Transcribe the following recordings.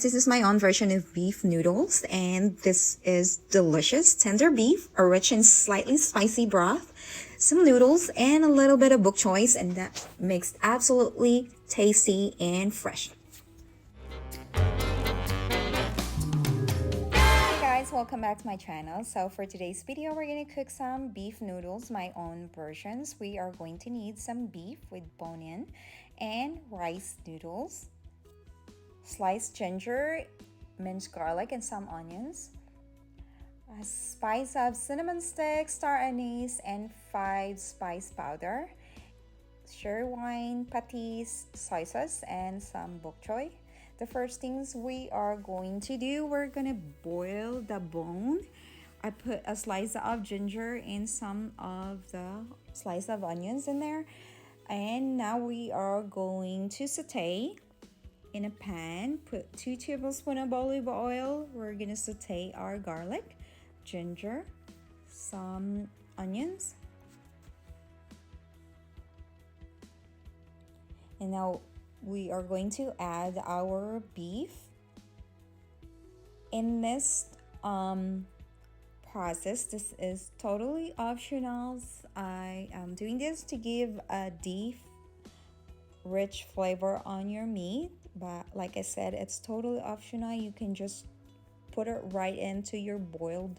This is my own version of beef noodles, and this is delicious tender beef, a rich and slightly spicy broth, some noodles, and a little bit of bokchoy, and that makes absolutely tasty and fresh. Hey guys, welcome back to my channel. So for today's video, we're gonna cook some beef noodles, my own versions. We are going to need some beef with bone-in and rice noodles, sliced ginger, minced garlic, and some onions, a spice of cinnamon stick, star anise, and 5 spice powder, sherry wine, patties, soy sauce, and some bokchoy. The first things we are going to do, we're gonna boil the bone. I put a slice of ginger and some of the slice of onions in there, and now we are going to saute. In a pan, put 2 tablespoons of olive oil. We're gonna saute our garlic, ginger, some onions, and now we are going to add our beef. In this process, this is totally optional. I am doing this to give a deep, rich flavor on your meat, but like I said, it's totally optional. You can just put it right into your boiled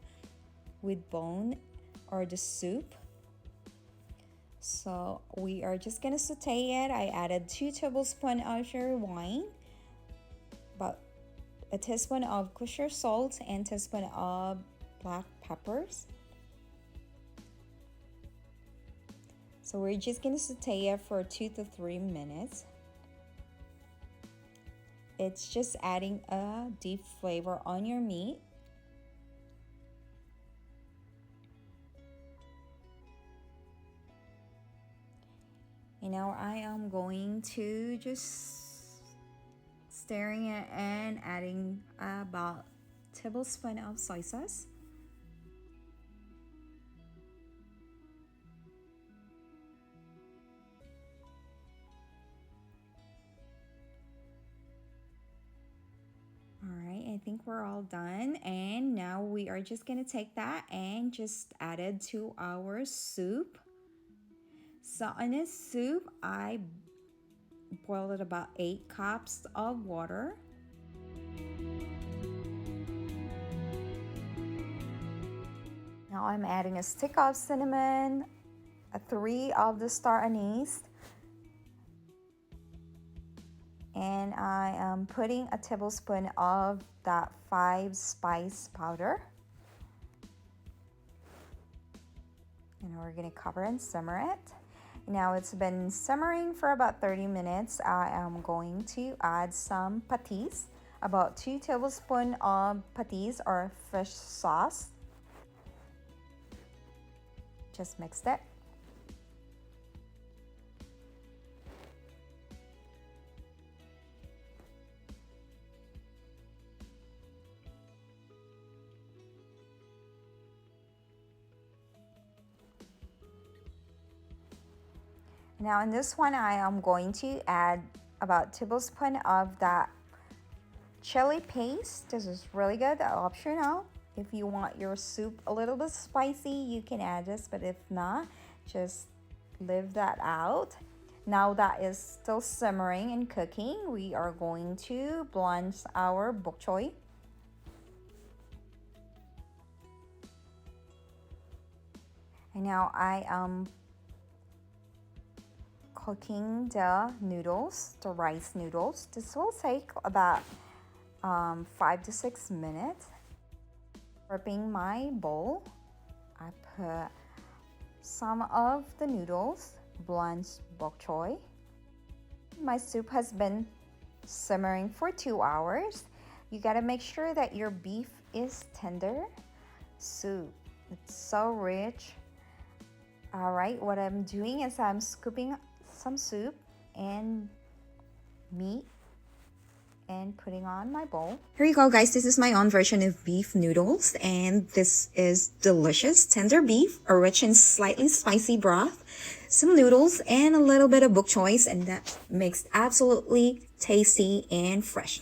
with bone or the soup. So we are just gonna saute it. I added 2 tablespoons of sherry wine, about a teaspoon of kosher salt, and teaspoon of black peppers. So we're just gonna saute it for 2 to 3 minutes. It's just adding a deep flavor on your meat. And now I am going to just stirring it and adding about a tablespoon of soy sauce. I think we're all done, and now we are just gonna take that and just add it to our soup. So in this soup, I boiled it about 8 cups of water. Now I'm adding a stick of cinnamon, 3 of the star anise, and I am putting a tablespoon of that 5 spice powder. And we're gonna cover and simmer it. Now it's been simmering for about 30 minutes. I am going to add some patties, about 2 tablespoons of patties or fish sauce. Just mixed it. Now in this one, I am going to add about 2 tablespoons of that chili paste. This is really good, optional. If you want your soup a little bit spicy, you can add this, but if not, just leave that out. Now that is still simmering and cooking, we are going to blanch our bokchoy. And now I am cooking the noodles, the rice noodles. This will take about 5 to 6 minutes. Prepping my bowl, I put some of the noodles, blanched bokchoy. My soup has been simmering for 2 hours. You gotta make sure that your beef is tender. Soup, it's so rich. All right, what I'm doing is I'm scooping some soup and meat and putting on my bowl. Here you go, guys. This is my own version of beef noodles, and this is delicious tender beef, a rich and slightly spicy broth, some noodles, and a little bit of bokchoy, and that makes absolutely tasty and fresh.